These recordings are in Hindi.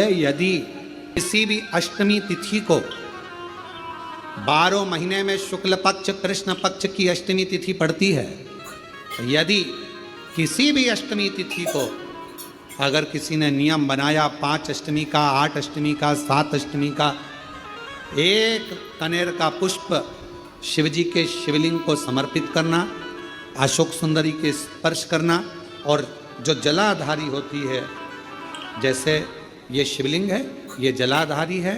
यदि किसी भी अष्टमी तिथि को 12 महीने में शुक्ल पक्ष कृष्ण पक्ष की अष्टमी तिथि पड़ती है, यदि किसी भी अष्टमी तिथि को अगर किसी ने नियम बनाया 5 अष्टमी का, 8 अष्टमी का, 7 अष्टमी का, एक कनेर का पुष्प शिव जी के शिवलिंग को समर्पित करना, अशोक सुंदरी के स्पर्श करना, और जो जलाधारी होती है, जैसे ये शिवलिंग है, ये जलाधारी है,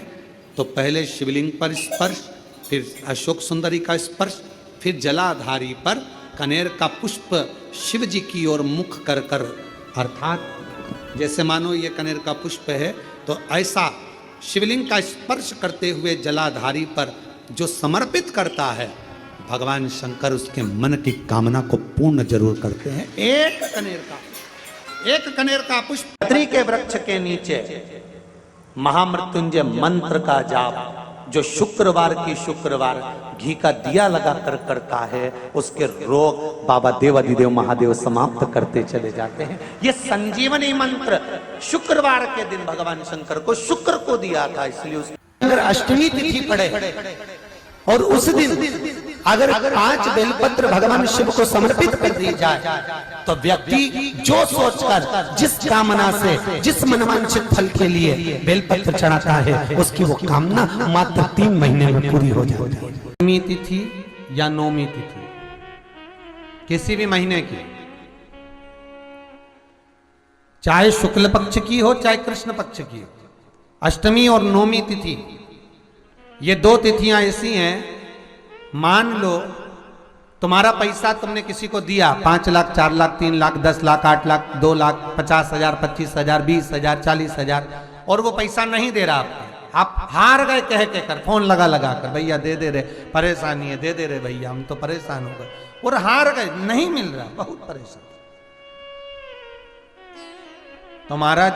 तो पहले शिवलिंग पर स्पर्श, फिर अशोक सुंदरी का स्पर्श, फिर जलाधारी पर कनेर का पुष्प शिव जी की ओर मुख कर कर, अर्थात जैसे मानो ये कनेर का पुष्प है, तो ऐसा शिवलिंग का स्पर्श करते हुए जलाधारी पर जो समर्पित करता है, भगवान शंकर उसके मन की कामना को पूर्ण जरूर करते हैं। एक कनेर का पुष्प बद्री के वृक्ष के नीचे महामृत्युंजय मंत्र का जाप जो शुक्रवार की शुक्रवार घी का दिया लगा कर करता है, उसके रोग बाबा देवाधिदेव महादेव समाप्त करते चले जाते हैं। ये संजीवनी मंत्र शुक्रवार के दिन भगवान शंकर को शुक्र को दिया था, इसलिए अगर अष्टमी तिथि पड़े और उस दिन अगर 5 बेलपत्र भगवान शिव को समर्पित कर दी जाए, तो व्यक्ति जो सोचकर जिस कामना से जिस मनवांछित फल के लिए बेलपत्र चढ़ाता है, उसकी वो कामना मात्र 3 महीने में पूरी हो जाती है। अष्टमी तिथि या नौमी तिथि किसी भी महीने की, चाहे शुक्ल पक्ष की हो चाहे कृष्ण पक्ष की हो, अष्टमी और नौमी तिथि ये 2 तिथियां ऐसी हैं, मान लो तुम्हारा पैसा तुमने किसी को दिया 5 लाख, 4 लाख, 3 लाख, 10 लाख, 8 लाख, 2 लाख, 50,000, 25,000, 20,000, 40,000, और वो पैसा नहीं दे रहा आपको, आप हार गए कह के कर, फोन लगा लगा कर, भैया दे दे रहे, परेशानी है, दे दे रहे भैया, हम तो परेशान हो गए, और हार गए, नहीं मिल रहा, बहुत परेशान। तो महाराज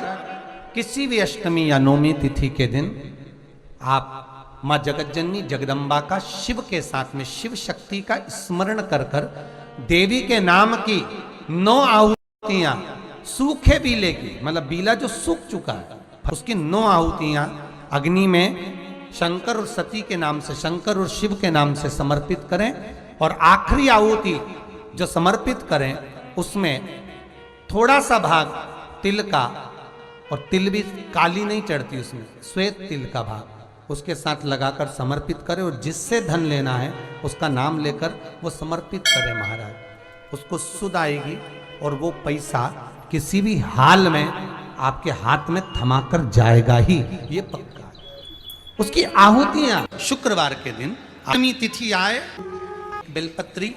किसी भी अष्टमी या नौमी तिथि के दिन आप माँ जगतजननी जगदम्बा का शिव के साथ में शिव शक्ति का स्मरण कर कर देवी के नाम की 9 आहुतियां, सूखे बीले की, मतलब बीला जो सूख चुका है, उसकी 9 आहुतियां अग्नि में शंकर और सती के नाम से, शंकर और शिव के नाम से समर्पित करें, और आखिरी आहुति जो समर्पित करें उसमें थोड़ा सा भाग तिल का, और तिल भी काली नहीं चढ़ती उसमें, श्वेत तिल का भाग उसके साथ लगाकर समर्पित करें, और जिससे धन लेना है उसका नाम लेकर वो समर्पित करें महाराज, उसको सुध आएगी, और वो पैसा किसी भी हाल में आपके हाथ में थमाकर जाएगा ही, ये पक्का है। उसकी आहुतियां शुक्रवार के दिन अष्टमी तिथि आए, बेलपत्री,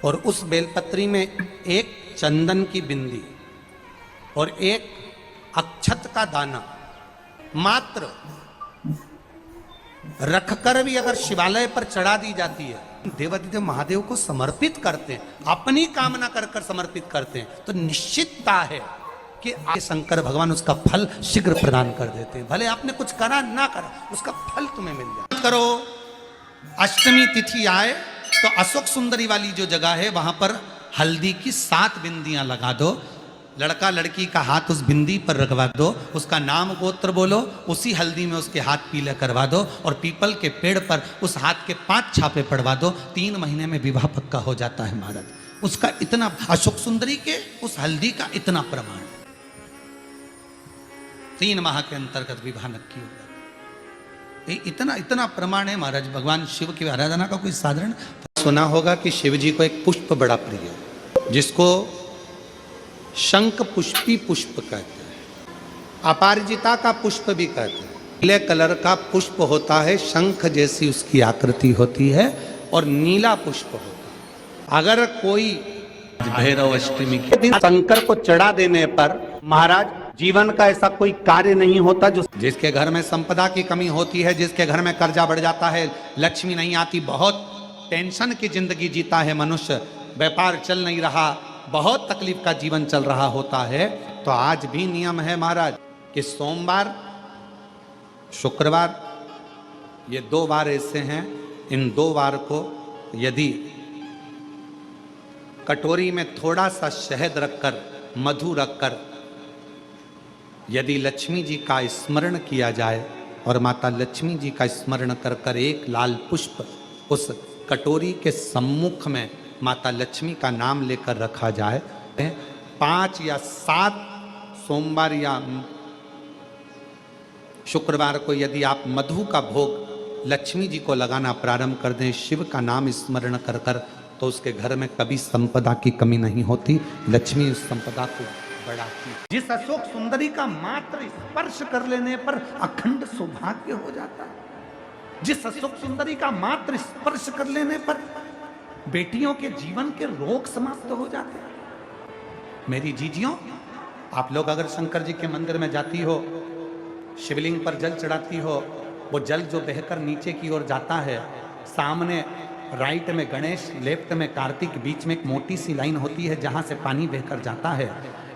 और उस बेलपत्री में एक चंदन की बिंदी और एक अक्षत का दाना मात्र रखकर भी अगर शिवालय पर चढ़ा दी जाती है, देवाधिदेव महादेव को समर्पित करते हैं, अपनी कामना कर कर समर्पित करते हैं, तो निश्चितता है कि शंकर भगवान उसका फल शीघ्र प्रदान कर देते हैं। भले आपने कुछ करा ना करा, उसका फल तुम्हें मिल जाए। करो अष्टमी तिथि आए तो अशोक सुंदरी वाली जो जगह है वहां पर हल्दी की 7 बिंदियां लगा दो, लड़का लड़की का हाथ उस बिंदी पर रखवा दो, उसका नाम गोत्र बोलो, उसी हल्दी में उसके हाथ पीले करवा दो, और पीपल के पेड़ पर उस हाथ के 5 छापे पड़वा दो, 3 महीने में विवाह पक्का हो जाता है महाराज। उसका इतना, अशोक सुंदरी के उस हल्दी का इतना प्रमाण, 3 माह के अंतर्गत विवाह नक्की होगा, इतना इतना प्रमाण है महाराज। भगवान शिव की आराधना का कोई साधारण, सुना होगा कि शिव जी को एक पुष्प बड़ा प्रिय है, जिसको शंख पुष्पी पुष्प कहते हैं, अपारिजिता का पुष्प भी कहते हैं। नीले कलर का पुष्प होता है, शंख जैसी उसकी आकृति होती है, और नीला पुष्प होता है। अगर कोई भैरव अष्टमी के दिन शंकर को चढ़ा देने पर महाराज जीवन का ऐसा कोई कार्य नहीं होता, जो जिसके घर में संपदा की कमी होती है, जिसके घर में कर्जा बढ़ जाता है, लक्ष्मी नहीं आती, बहुत टेंशन की जिंदगी जीता है मनुष्य, व्यापार चल नहीं रहा, बहुत तकलीफ का जीवन चल रहा होता है, तो आज भी नियम है महाराज कि सोमवार, शुक्रवार, ये 2 बार ऐसे हैं, इन 2 बार को यदि कटोरी में थोड़ा सा शहद रखकर, मधु रखकर यदि लक्ष्मी जी का स्मरण किया जाए और माता लक्ष्मी जी का स्मरण कर कर एक लाल पुष्प उस कटोरी के सम्मुख में माता लक्ष्मी का नाम लेकर रखा जाए, 5 या 7 सोमवार या शुक्रवार को यदि आप मधु का भोग लक्ष्मी जी को लगाना प्रारंभ कर दें, शिव का नाम स्मरण कर कर, तो उसके घर में कभी संपदा की कमी नहीं होती। लक्ष्मी उस संपदा को बढ़ाती। जिस अशोक सुंदरी का मात्र स्पर्श कर लेने पर अखंड सौभाग्य हो जाता है, जिस अशोक सुंदरी का मात्र स्पर्श कर लेने पर बेटियों के जीवन के रोग समाप्त हो जाते हैं। मेरी जीजियों, आप लोग अगर शंकर जी के मंदिर में जाती हो, शिवलिंग पर जल चढ़ाती हो, वो जल जो बहकर नीचे की ओर जाता है, सामने राइट में गणेश, लेफ्ट में कार्तिक, बीच में एक मोटी सी लाइन होती है जहां से पानी बहकर जाता है।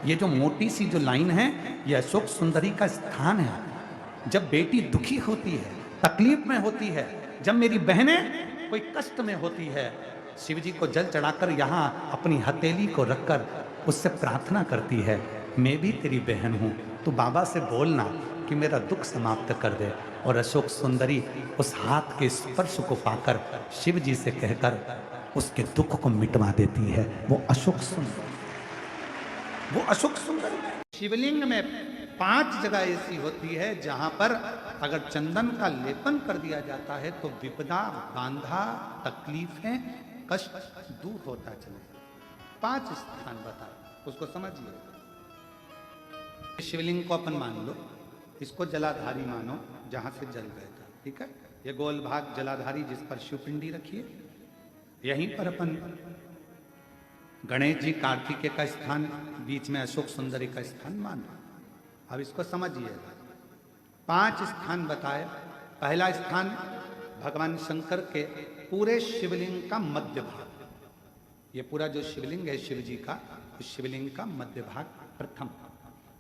ये जो मोटी सी जो लाइन है, ये अशोक सुंदरी का स्थान है। जब बेटी दुखी होती है, तकलीफ में होती है, जब मेरी बहनें कोई कष्ट में होती है, शिव जी को जल चढ़ाकर यहाँ अपनी हथेली को रखकर उससे प्रार्थना करती है, मैं भी तेरी बहन हूँ, तू बाबा से बोलना कि मेरा दुख समाप्त कर दे। और अशोक सुंदरी उस हाथ के स्पर्श को पाकर शिव जी से कहकर उसके दुख को मिटवा देती है। वो अशोक सुंदरी, वो अशोक सुंदरी। शिवलिंग में 5 जगह ऐसी होती है जहां पर अगर चंदन का लेपन कर दिया जाता है तो विपदा, बांधा, तकलीफें, कष्ट दूर होता चले। 5 स्थान बताए, उसको समझिए। शिवलिंग को अपन मान लो, इसको जलाधारी मानो जहां से जल बहता, ठीक है। ये गोल भाग जलाधारी जिस पर शिवपिंडी रखिए, यहीं पर अपन गणेश जी, कार्तिकेय का स्थान, बीच में अशोक सुंदरी का स्थान मानो। अब इसको समझिएगा। 5 स्थान बताए। पहला स्थान भगवान शंकर के पूरे शिवलिंग का मध्य भाग। ये पूरा जो शिवलिंग है शिव जी का, उस शिवलिंग का मध्य भाग प्रथम।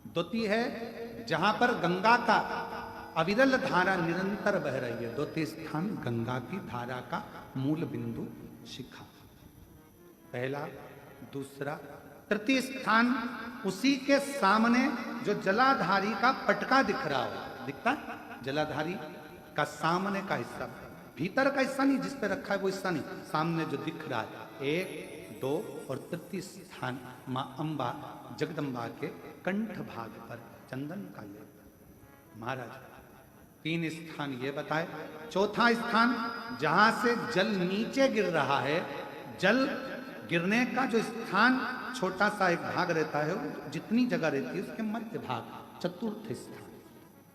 द्वितीय है जहां पर गंगा का अविरल धारा निरंतर बह रही है, द्वितीय स्थान गंगा की धारा का मूल बिंदु शिखा। पहला, दूसरा, तृतीय स्थान उसी के सामने जो जलाधारी का पटका दिख रहा हो, दिखता है जलाधारी का सामने का हिस्सा, भीतर का हिस्सा नहीं, जिस पे रखा है वो हिस्सा नहीं, सामने जो दिख रहा है। 1, 2 और तृतीय स्थान मां अंबा जगदम्बा के कंठ भाग पर चंदन का लेप। महाराज 3 स्थान ये बताए। चौथा स्थान जहां से जल नीचे गिर रहा है, जल गिरने का जो स्थान छोटा सा एक भाग रहता है, जितनी जगह रहती है उसके मध्य भाग, चतुर्थ स्थान।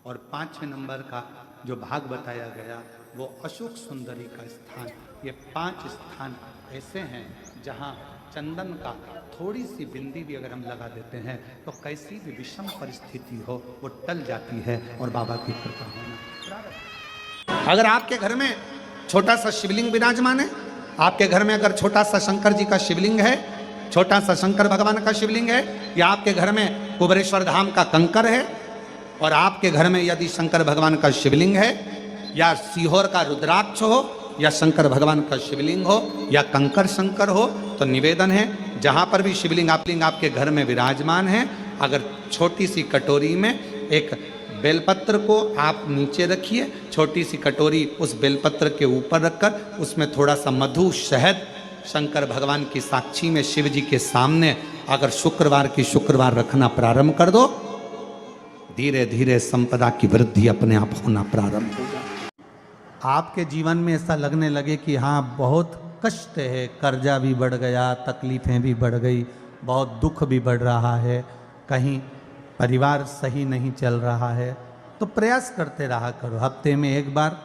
और 5वें नंबर का जो भाग बताया गया वो अशोक सुंदरी का स्थान। ये 5 स्थान ऐसे हैं जहां चंदन का थोड़ी सी बिंदी भी अगर हम लगा देते हैं तो कैसी भी विषम परिस्थिति हो वो टल जाती है और बाबा की कृपा होना। अगर आपके घर में छोटा सा शिवलिंग विराजमान है, आपके घर में अगर छोटा सा शंकर जी का शिवलिंग है, छोटा सा शंकर भगवान का शिवलिंग है, या आपके घर में कुबेरेश्वर धाम का कंकर है, और आपके घर में यदि शंकर भगवान का शिवलिंग है, या सीहोर का रुद्राक्ष हो, या शंकर भगवान का शिवलिंग हो, या कंकर शंकर हो, तो निवेदन है जहां पर भी शिवलिंग आपके घर में विराजमान है, अगर छोटी सी कटोरी में एक बेलपत्र को आप नीचे रखिए, छोटी सी कटोरी उस बेलपत्र के ऊपर रखकर उसमें थोड़ा सा मधु, शहद, शंकर भगवान की साक्षी में शिव जी के सामने अगर शुक्रवार रखना प्रारंभ कर दो, धीरे धीरे संपदा की वृद्धि अपने आप होना प्रारंभ हो जाए। आपके जीवन में ऐसा लगने लगे कि हाँ बहुत कष्ट है, कर्जा भी बढ़ गया, तकलीफें भी बढ़ गई, बहुत दुख भी बढ़ रहा है, कहीं परिवार सही नहीं चल रहा है, तो प्रयास करते रहा करो। हफ्ते में एक बार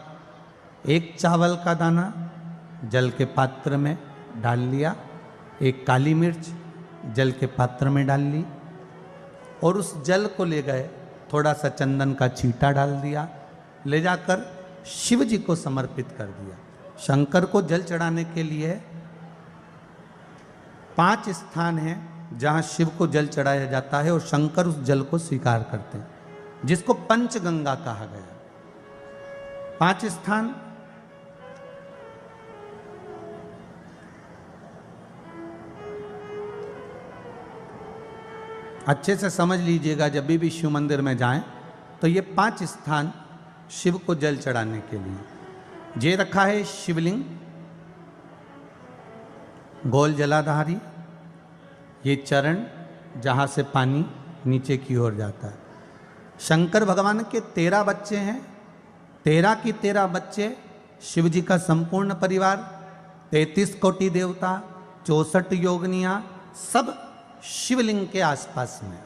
1 चावल का दाना जल के पात्र में डाल लिया, 1 काली मिर्च जल के पात्र में डाल ली, और उस जल को ले गए, थोड़ा सा चंदन का छींटा डाल दिया, ले जाकर शिव जी को समर्पित कर दिया। शंकर को जल चढ़ाने के लिए 5 स्थान हैं जहां शिव को जल चढ़ाया जाता है और शंकर उस जल को स्वीकार करते हैं, जिसको पंचगंगा कहा गया। 5 स्थान अच्छे से समझ लीजिएगा, जब भी शिव मंदिर में जाएं तो ये 5 स्थान शिव को जल चढ़ाने के लिए ये रखा है। शिवलिंग, गोल जलाधारी, ये चरण जहाँ से पानी नीचे की ओर जाता है। शंकर भगवान के 13 बच्चे हैं, 13 की 13 बच्चे, शिव जी का संपूर्ण परिवार, 33 कोटि देवता, 64 योगनियाँ, सब शिवलिंग के आसपास में।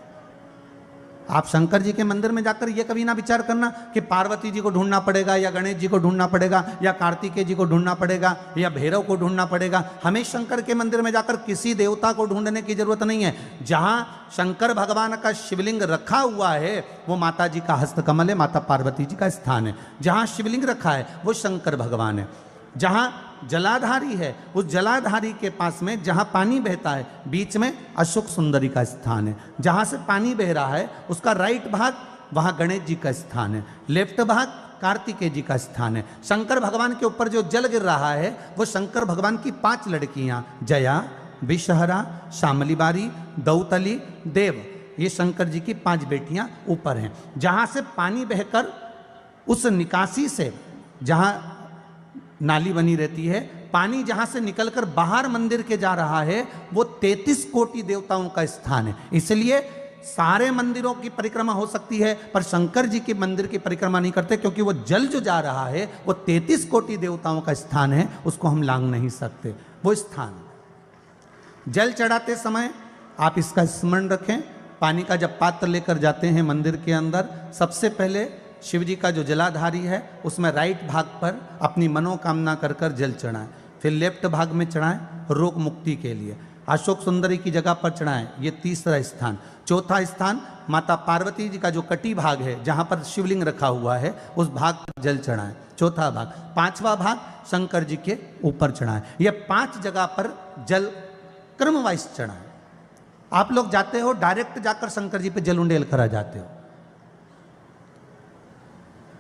आप शंकर जी के मंदिर में जाकर ये कभी ना विचार करना कि पार्वती जी को ढूंढना पड़ेगा या गणेश जी को ढूंढना पड़ेगा या कार्तिकेय जी को ढूंढना पड़ेगा या भैरव को ढूंढना पड़ेगा। हमें शंकर के मंदिर में जाकर किसी देवता को ढूंढने की जरूरत नहीं है। जहां शंकर भगवान का शिवलिंग रखा हुआ है वो माता जी का हस्तकमल है, माता पार्वती जी का स्थान है। जहां शिवलिंग रखा है वो शंकर भगवान है। जहां जलाधारी है उस जलाधारी के पास में जहां पानी बहता है बीच में अशोक सुंदरी का स्थान है। जहां से पानी बह रहा है उसका राइट भाग वहां गणेश जी का स्थान है, लेफ्ट भाग कार्तिकेय जी का स्थान है। शंकर भगवान के ऊपर जो जल गिर रहा है वो शंकर भगवान की 5 लड़कियां जया, विषहरा, शामली बारी, दौतली, देव, ये शंकर जी की 5 बेटियां ऊपर हैं। जहां से पानी बहकर उस निकासी से, जहां नाली बनी रहती है, पानी जहां से निकलकर बाहर मंदिर के जा रहा है वो 33 कोटि देवताओं का स्थान है। इसलिए सारे मंदिरों की परिक्रमा हो सकती है पर शंकर जी के मंदिर की परिक्रमा नहीं करते, क्योंकि वो जल जो जा रहा है वो 33 कोटि देवताओं का स्थान है, उसको हम लांघ नहीं सकते। वो स्थान जल चढ़ाते समय आप इसका स्मरण रखें। पानी का जब पात्र लेकर जाते हैं मंदिर के अंदर, सबसे पहले शिव जी का जो जलाधारी है उसमें राइट भाग पर अपनी मनोकामना कर कर जल चढ़ाएं, फिर लेफ्ट भाग में चढ़ाएं रोग मुक्ति के लिए। अशोक सुंदरी की जगह पर चढ़ाएं, ये तीसरा स्थान। चौथा स्थान माता पार्वती जी का जो कटी भाग है जहां पर शिवलिंग रखा हुआ है उस भाग पर जल चढ़ाएं, चौथा भाग। 5वां भाग शंकर जी के ऊपर चढ़ाएं। ये 5 जगह पर जल क्रम वाइज चढ़ाएं। आप लोग जाते हो डायरेक्ट जाकर शंकर जी पे जल उंडेल करा जाते हो,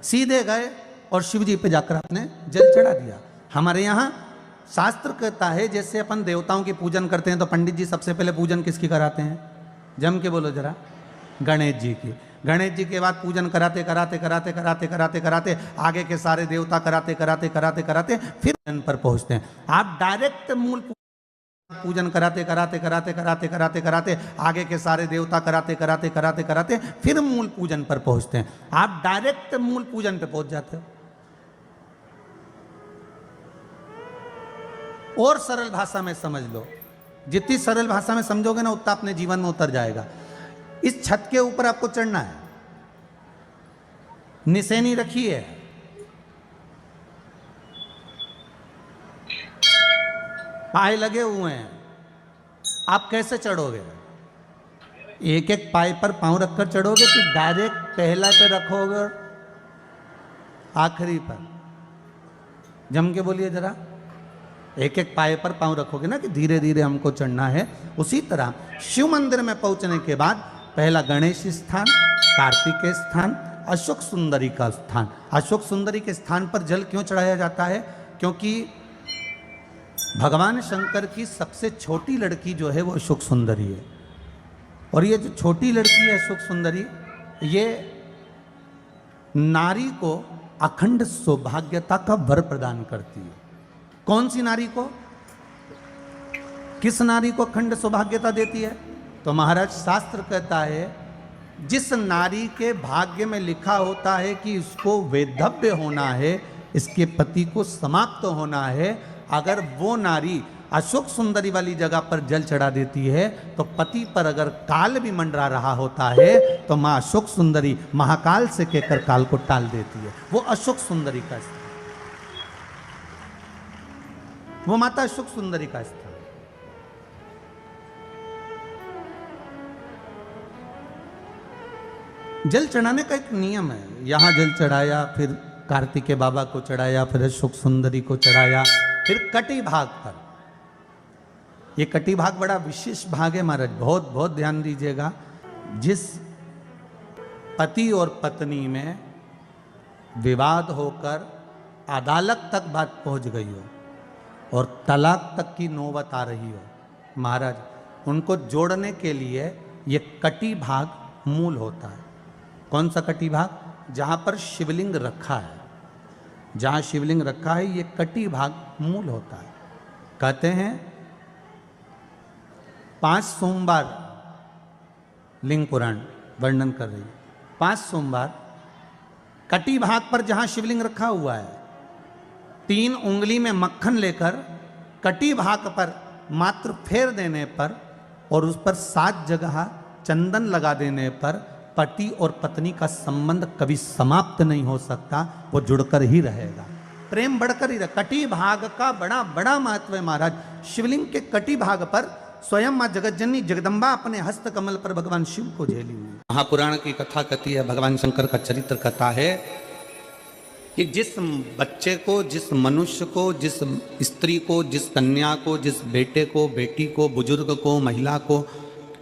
सीधे गए और शिव जी पे जाकर आपने जल चढ़ा दिया। हमारे यहाँ शास्त्र कहता है जैसे अपन देवताओं की पूजन करते हैं तो पंडित जी सबसे पहले पूजन किसकी कराते हैं? जम के बोलो जरा, गणेश जी की। गणेश जी के बाद पूजन कराते कराते कराते कराते कराते कराते आगे के सारे देवता कराते कराते कराते कराते फिर जन पर पहुंचते हैं। आप डायरेक्ट मूल पूजन कराते कराते कराते कराते कराते कराते आगे के सारे देवता कराते कराते कराते कराते फिर मूल पूजन पर पहुंचते हैं। आप डायरेक्ट मूल पूजन पे पहुंच जाते हो। और सरल भाषा में समझ लो, जितनी सरल भाषा में समझोगे ना उतना अपने जीवन में उतर जाएगा। इस छत के ऊपर आपको चढ़ना है, निशानी रखी है, पाए लगे हुए हैं, आप कैसे चढ़ोगे? एक एक पाए पर पांव रखकर चढ़ोगे कि डायरेक्ट पहला पे रखोगे और आखिरी पर? जम के बोलिए जरा, एक एक पाए पर पांव रखोगे ना कि धीरे धीरे हमको चढ़ना है। उसी तरह शिव मंदिर में पहुंचने के बाद पहला गणेश स्थान, कार्तिकेय स्थान, अशोक सुंदरी का स्थान। अशोक सुंदरी के स्थान पर जल क्यों चढ़ाया जाता है? क्योंकि भगवान शंकर की सबसे छोटी लड़की जो है वो अशोक सुंदरी है। और ये जो छोटी लड़की है अशोक सुंदरी, ये नारी को अखंड सौभाग्यता का वर प्रदान करती है। कौन सी नारी को? किस नारी को अखंड सौभाग्यता देती है? तो महाराज शास्त्र कहता है जिस नारी के भाग्य में लिखा होता है कि इसको वैधव्य होना है, इसके पति को समाप्त होना है, अगर वो नारी अशोक सुंदरी वाली जगह पर जल चढ़ा देती है तो पति पर अगर काल भी मंडरा रहा होता है तो माँ अशोक सुंदरी महाकाल से कहकर काल को टाल देती है। वो अशोक सुंदरी का स्थान, वो माता अशोक सुंदरी का स्थान। जल चढ़ाने का एक नियम है। यहां जल चढ़ाया, फिर कार्तिकेय बाबा को चढ़ाया, फिर अशोक सुंदरी को चढ़ाया, फिर कटी भाग पर। ये कटी भाग बड़ा विशेष भाग है महाराज, बहुत बहुत ध्यान दीजिएगा। जिस पति और पत्नी में विवाद होकर अदालत तक बात पहुंच गई हो और तलाक तक की नौबत आ रही हो, महाराज उनको जोड़ने के लिए ये कटी भाग मूल होता है। कौन सा कटी भाग? जहां पर शिवलिंग रखा है, जहां शिवलिंग रखा है ये कटी भाग मूल होता है। कहते हैं 5 सोमवार लिंग पुराण वर्णन कर रही है, 5 सोमवार कटी भाग पर जहां शिवलिंग रखा हुआ है, 3 उंगली में मक्खन लेकर कटी भाग पर मात्र फेर देने पर और उस पर 7 जगह चंदन लगा देने पर पति और पत्नी का संबंध कभी समाप्त नहीं हो सकता, वो जुड़कर ही रहेगा, प्रेम बढ़कर ही रहेगा। कटी भाग का बड़ा बड़ा महत्व है महाराज। शिवलिंग के कटी भाग पर स्वयं मां जगतजननी जगदम्बा अपने हस्त कमल पर भगवान शिव को झेली हुई। महापुराण की कथा कहती है, भगवान शंकर का चरित्र कथा है कि जिस बच्चे को, जिस मनुष्य को, जिस स्त्री को, जिस कन्या को, जिस बेटे को, बेटी को, बुजुर्ग को, महिला को,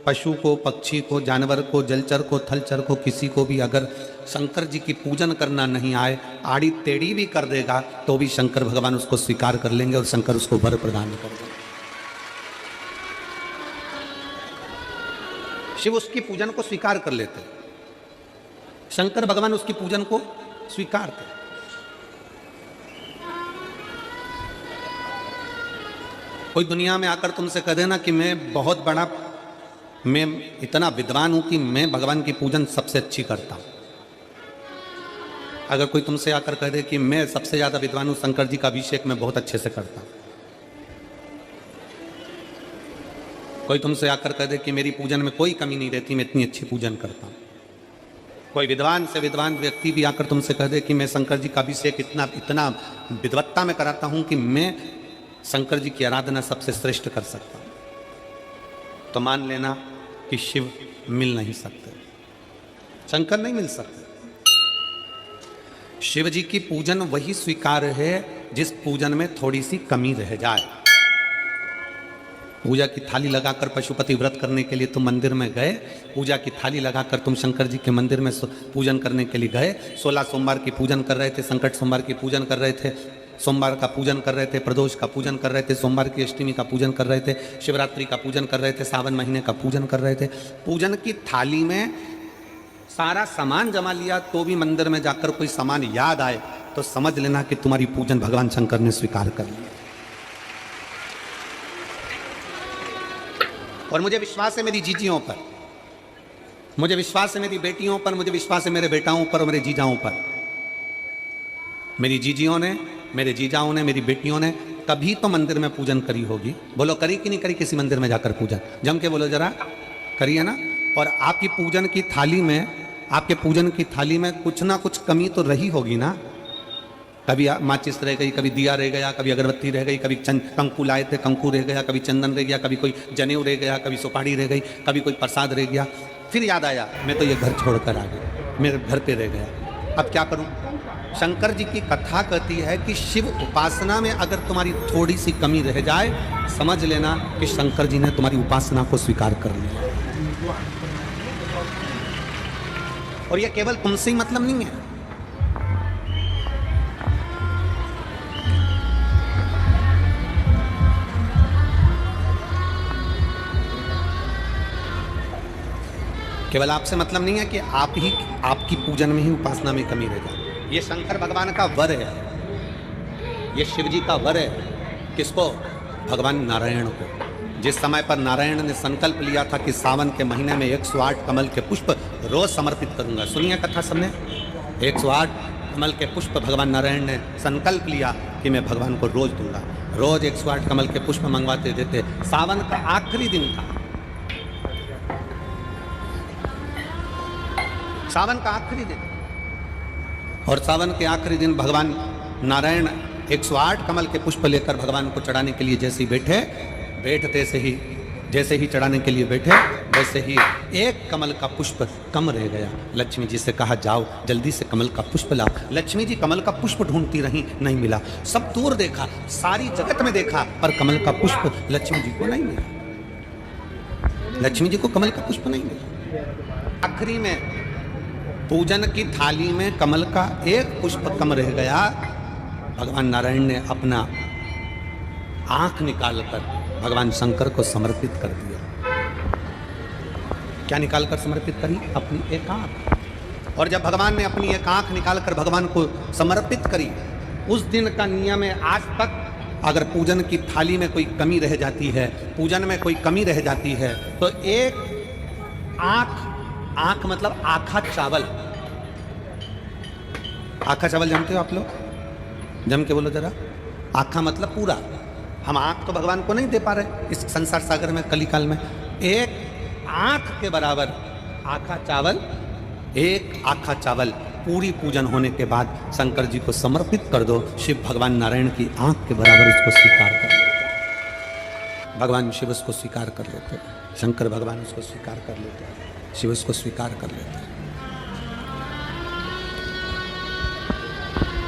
पशु को, पक्षी को, जानवर को, जलचर को, थलचर को, किसी को भी अगर शंकर जी की पूजन करना नहीं आए, आड़ी टेढ़ी भी कर देगा तो भी शंकर भगवान उसको स्वीकार कर लेंगे और शंकर उसको वर प्रदान कर देंगे। शिव उसकी पूजन को स्वीकार कर लेते, शंकर भगवान उसकी पूजन को स्वीकार करते। कोई दुनिया में आकर तुमसे कह देना कि मैं इतना विद्वान हूं कि मैं भगवान की पूजन सबसे अच्छी करता हूं। अगर कोई तुमसे आकर कह दे कि मैं सबसे ज्यादा विद्वान हूं, शंकर जी का अभिषेक मैं बहुत अच्छे से करता हूं। कोई तुमसे आकर कह दे कि मेरी पूजन में कोई कमी नहीं रहती, मैं इतनी अच्छी पूजन करता हूं। कोई विद्वान से विद्वान व्यक्ति भी आकर तुमसे कह दे कि मैं शंकर जी का अभिषेक इतना विद्वत्ता में कराता हूं कि मैं शंकर जी की आराधना सबसे श्रेष्ठ कर सकता हूं, तो मान लेना कि शिव मिल नहीं सकते, शंकर नहीं मिल सकते। शिव जी की पूजन वही स्वीकार है जिस पूजन में थोड़ी सी कमी रह जाए। पूजा की थाली लगाकर पशुपति व्रत करने के लिए तुम मंदिर में गए, पूजा की थाली लगाकर तुम शंकर जी के मंदिर में पूजन करने के लिए गए, 16 सोमवार की पूजन कर रहे थे, संकट सोमवार की पूजन कर रहे थे, सोमवार का पूजन कर रहे थे, प्रदोष का पूजन कर रहे थे, सोमवार की अष्टमी का पूजन कर रहे थे, शिवरात्रि का पूजन कर रहे थे, सावन महीने का पूजन कर रहे थे। पूजन की थाली में सारा सामान जमा लिया तो भी मंदिर में जाकर कोई सामान याद आए तो समझ लेना कि तुम्हारी पूजन भगवान शंकर ने स्वीकार कर लिया। और मुझे विश्वास है मेरी जीजियों पर, मुझे विश्वास है मेरी बेटियों पर, मुझे विश्वास है मेरे बेटाओं पर और मेरे जीजाओं पर। मेरी जीजियों ने, मेरे जीजाओं ने, मेरी बेटियों ने कभी तो मंदिर में पूजन करी होगी। बोलो करी कि नहीं करी किसी मंदिर में जाकर पूजन? जम के बोलो जरा, करी है ना? और आपकी पूजन की थाली में, आपके पूजन की थाली में कुछ ना कुछ कमी तो रही होगी ना। कभी माचिस रह गई, कभी दिया रह गया, कभी अगरबत्ती रह गई, कभी कंकु लाए थे कंकु रह गया, कभी चंदन रह गया, कभी कोई जनेऊ रह गया, कभी सुपारी रह गई, कभी कोई प्रसाद रह गया। फिर याद आया मैं तो ये घर छोड़कर आ गया, मेरे घर पे रह गया, अब क्या करूं? शंकर जी की कथा कहती है कि शिव उपासना में अगर तुम्हारी थोड़ी सी कमी रह जाए, समझ लेना कि शंकर जी ने तुम्हारी उपासना को स्वीकार कर लिया। और यह केवल तुमसे ही मतलब नहीं है, केवल आपसे मतलब नहीं है कि आपकी पूजन में ही, उपासना में कमी रह जाए। ये शंकर भगवान का वर है, ये शिव जी का वर है। किसको? भगवान नारायण को। जिस समय पर नारायण ने संकल्प लिया था कि सावन के महीने में 108 कमल के पुष्प रोज समर्पित करूंगा। सुनिए कथा सबने, 108 कमल के पुष्प भगवान नारायण ने संकल्प लिया कि मैं भगवान को रोज दूंगा। रोज 108 कमल के पुष्प मंगवाते देते। सावन का आखिरी दिन था, सावन का आखिरी दिन, और सावन के आखिरी दिन भगवान नारायण 108 कमल के पुष्प लेकर भगवान को चढ़ाने के लिए जैसे ही बैठते से ही जैसे ही चढ़ाने के लिए बैठे, वैसे ही एक कमल का पुष्प कम रह गया। लक्ष्मी जी से कहा जाओ जल्दी से कमल का पुष्प लाओ। लक्ष्मी जी कमल का पुष्प ढूंढती रही, नहीं मिला। सब दूर देखा, सारी जगत में देखा, पर कमल का पुष्प लक्ष्मी जी को नहीं मिला। लक्ष्मी जी को कमल का पुष्प नहीं मिला। आखिरी में पूजन की थाली में कमल का एक पुष्प कम रह गया। भगवान नारायण ने अपना आंख निकालकर भगवान शंकर को समर्पित कर दिया। क्या निकालकर समर्पित करी? अपनी एक आंख। और जब भगवान ने अपनी एक आंख निकालकर भगवान को समर्पित करी, उस दिन का नियम है आज तक अगर पूजन की थाली में कोई कमी रह जाती है, पूजन में कोई कमी रह जाती है, तो एक आंख मतलब आखा चावल। आखा चावल जानते हो आप लोग? जम के बोलो जरा। आखा मतलब पूरा। हम आंख तो भगवान को नहीं दे पा रहे इस संसार सागर में, कलिकाल में। एक आंख के बराबर आखा चावल, एक आखा चावल पूरी पूजन होने के बाद शंकर जी को समर्पित कर दो। शिव भगवान नारायण की आंख के बराबर उसको स्वीकार कर लेते। भगवान शिव उसको स्वीकार कर लेते, शंकर भगवान उसको स्वीकार कर लेते, शिव उसको स्वीकार कर लेते।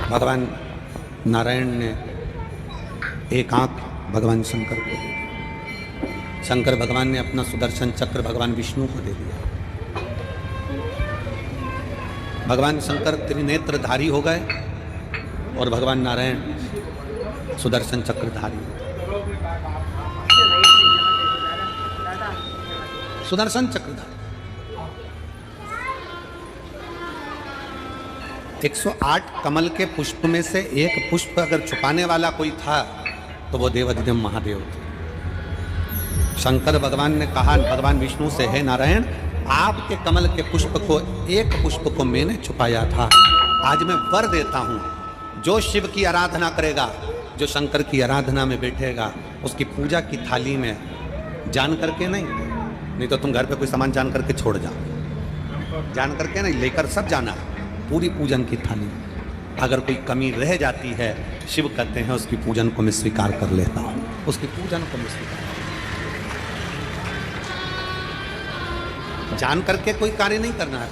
भगवान नारायण ने एक आंख भगवान शंकर को दे दी। शंकर भगवान ने अपना सुदर्शन चक्र भगवान विष्णु को दे दिया। भगवान शंकर त्रिनेत्रधारी हो गए और भगवान नारायण सुदर्शन चक्रधारी। सुदर्शन चक्रधारी 108 कमल के पुष्प में से एक पुष्प अगर छुपाने वाला कोई था तो वो देवाधिदेव महादेव थे। शंकर भगवान ने कहा भगवान विष्णु से, हे नारायण, आपके कमल के पुष्प को, एक पुष्प को मैंने छुपाया था। आज मैं वर देता हूं, जो शिव की आराधना करेगा, जो शंकर की आराधना में बैठेगा, उसकी पूजा की थाली में जान करके नहीं तो तुम घर पे कोई सामान जान करके छोड़ जाओ, जान करके नहीं, लेकर सब जाना। पूरी पूजन की थाली में अगर कोई कमी रह जाती है, शिव कहते हैं उसकी पूजन को मैं स्वीकार कर लेता हूं, उसकी पूजन को मैं स्वीकार। जान करके कोई कार्य नहीं करना है।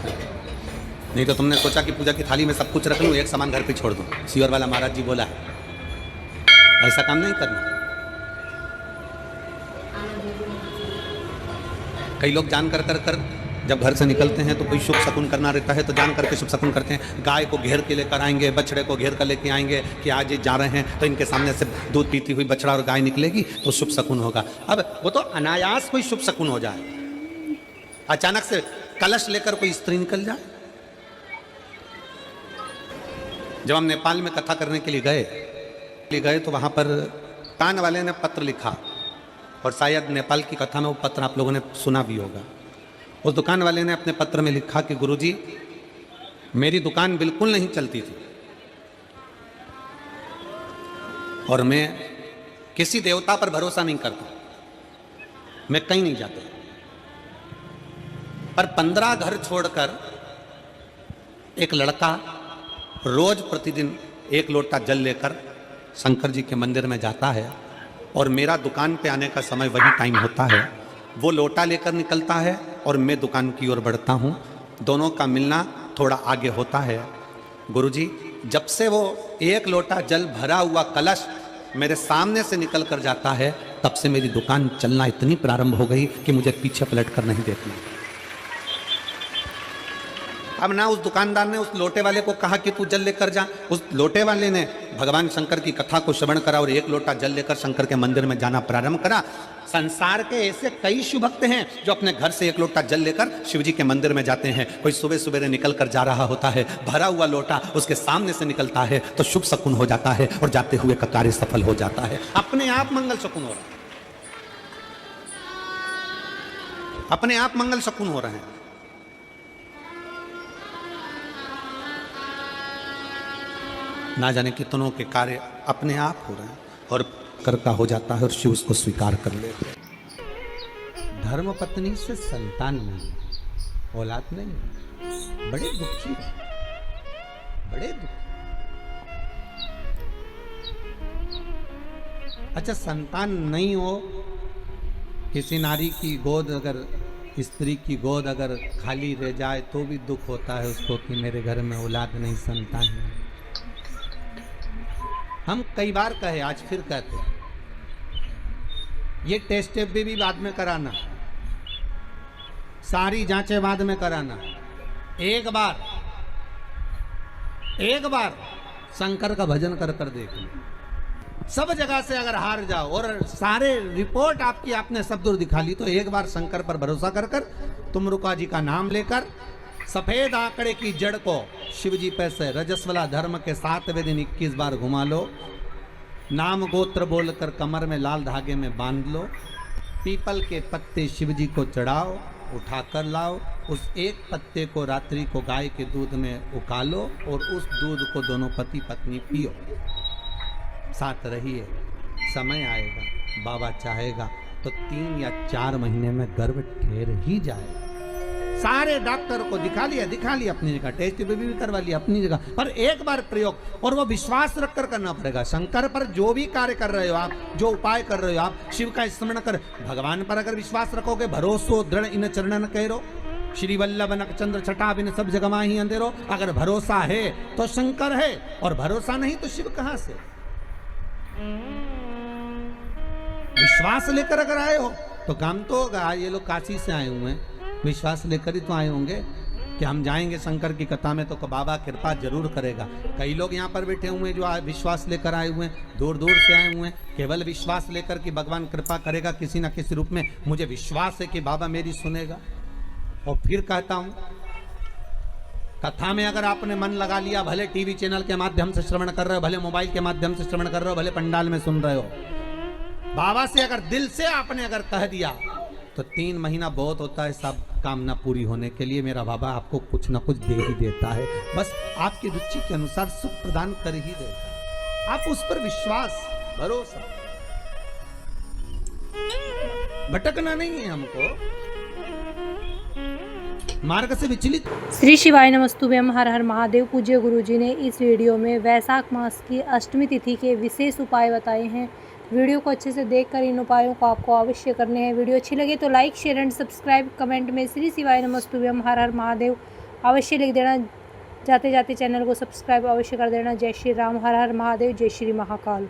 नहीं तो तुमने सोचा कि पूजा की थाली में सब कुछ रख लूं, एक सामान घर पे छोड़ दूं। सीवर वाला महाराज जी बोला है, ऐसा काम नहीं करना। कई लोग जान कर जब घर से निकलते हैं तो कोई शुभ शकुन करना रहता है तो जान करके शुभ शकुन करते हैं। गाय को घेर के लेकर आएंगे, बछड़े को घेर कर लेके आएंगे कि आज ये जा रहे हैं तो इनके सामने से दूध पीती हुई बछड़ा और गाय निकलेगी तो शुभ शकुन होगा। अब वो तो अनायास कोई शुभ शकुन हो जाए। अचानक से कलश लेकर कोई स्त्री निकल जाए। जब हम नेपाल में कथा करने के लिए गए तो वहां पर कान वाले ने पत्र लिखा, और शायद नेपाल की कथा में वो पत्र आप लोगों ने सुना भी होगा। उस दुकान वाले ने अपने पत्र में लिखा कि गुरुजी, मेरी दुकान बिल्कुल नहीं चलती थी और मैं किसी देवता पर भरोसा नहीं करता, मैं कहीं नहीं जाता, पर 15 घर छोड़कर एक लड़का रोज प्रतिदिन 1 लोटा जल लेकर शंकर जी के मंदिर में जाता है और मेरा दुकान पे आने का समय वही टाइम होता है। वो लोटा लेकर निकलता है और मैं दुकान की ओर बढ़ता हूँ, दोनों का मिलना थोड़ा आगे होता है। गुरुजी, जब से वो 1 लोटा जल भरा हुआ कलश मेरे सामने से निकल कर जाता है, तब से मेरी दुकान चलना इतनी प्रारंभ हो गई कि मुझे पीछे पलट कर नहीं देखना। अब ना उस दुकानदार ने उस लोटे वाले को कहा कि तू जल लेकर जा, उस लोटे वाले ने भगवान शंकर की कथा को श्रवण करा और 1 लोटा जल लेकर शंकर के मंदिर में जाना प्रारंभ करा। संसार के ऐसे कई शिव भक्त हैं जो अपने घर से 1 लोटा जल लेकर शिव जी के मंदिर में जाते हैं। कोई सुबह सुबह निकल कर जा रहा होता है, भरा हुआ लोटा उसके सामने से निकलता है तो शुभ शकुन हो जाता है और जाते हुए का कार्य सफल हो जाता है। अपने आप मंगल शकुन हो रहा है, अपने आप मंगल शकुन हो रहे हैं। ना जाने कितनों के कार्य अपने आप हो रहे हैं और कर का हो जाता है और शिव उसको स्वीकार कर लेते हैं। धर्म पत्नी से संतान नहीं, औलाद नहीं, बड़े दुखी है, बड़े दुखी। अच्छा, संतान नहीं हो, किसी नारी की गोद अगर, स्त्री की गोद अगर खाली रह जाए तो भी दुख होता है उसको कि मेरे घर में औलाद नहीं, संतान नहीं। हम कई बार कहे, आज फिर कहते हैं, ये टेस्ट भी बाद में कराना, सारी जांचें बाद में कराना। एक बार शंकर का भजन कर कर देखना। सब जगह से अगर हार जाओ और सारे रिपोर्ट आपकी आपने सब दूर दिखा ली, तो एक बार शंकर पर भरोसा कर कर तुम रुका जी का नाम लेकर सफेद आंकड़े की जड़ को शिव जी पे से रजस्वला धर्म के 7वें दिन 21 बार घुमा लो, नाम गोत्र बोलकर कमर में लाल धागे में बांध लो, पीपल के पत्ते शिव जी को चढ़ाओ, उठाकर लाओ, उस एक पत्ते को रात्रि को गाय के दूध में उकालो और उस दूध को दोनों पति पत्नी पियो, साथ रहिए। समय आएगा, बाबा चाहेगा तो 3 या 4 महीने में गर्भ ठहर ही जाएगा। सारे डॉक्टर को दिखा लिया अपनी जगह, टेस्ट भी करवा लिया अपनी जगह, पर एक बार प्रयोग, और वो विश्वास रखकर करना पड़ेगा। शंकर पर जो भी कार्य कर रहे हो आप, जो उपाय कर रहे हो आप, शिव का स्मरण कर, भगवान पर अगर विश्वास रखोगे, भरोसो दृढ़ इन चरणन कहो, श्री वल्लभ नक चंद्र छटा बिन सब जगह माही अंधेरो। अगर भरोसा है तो शंकर है, और भरोसा नहीं तो शिव कहां से। विश्वास लेकर अगर आए हो तो काम तो होगा। ये लोग काशी से आए हुए हैं, विश्वास लेकर ही तो आए होंगे कि हम जाएंगे शंकर की कथा में तो बाबा कृपा जरूर करेगा। कई लोग यहाँ पर बैठे हुए हैं जो विश्वास लेकर आए हुए हैं, दूर दूर से आए हुए हैं, केवल विश्वास लेकर कि भगवान कृपा करेगा किसी ना किसी रूप में, मुझे विश्वास है कि बाबा मेरी सुनेगा। और फिर कहता हूं, कथा में अगर आपने मन लगा लिया, भले टीवी चैनल के माध्यम से श्रवण कर रहे हो, भले मोबाइल के माध्यम से श्रवण कर रहे हो, भले पंडाल में सुन रहे हो, बाबा से अगर दिल से आपने अगर कह दिया तो 3 महीना बहुत होता है सब कामना पूरी होने के लिए। मेरा बाबा आपको कुछ ना कुछ दे ही देता है, बस आपकी रुचि के अनुसार सुख प्रदान कर ही देता। आप उस पर विश्वास, भरोसा, भटकना नहीं है हमको, मार्ग से विचलित। श्री शिवाय नमस्तुभ्यम, हर हर महादेव। पूज्य गुरुजी ने इस वीडियो में वैशाख मास की अष्टमी तिथि के विशेष उपाय बताए हैं। वीडियो को अच्छे से देखकर इन उपायों को आपको अवश्य करने हैं। वीडियो अच्छी लगे तो like, share and subscribe, comment में श्री शिवाय नमस्तुभ्यम, हर हर महादेव अवश्य लिख देना। जाते जाते चैनल को सब्सक्राइब अवश्य कर देना। जय श्री राम, हर हर महादेव, जय श्री महाकाल।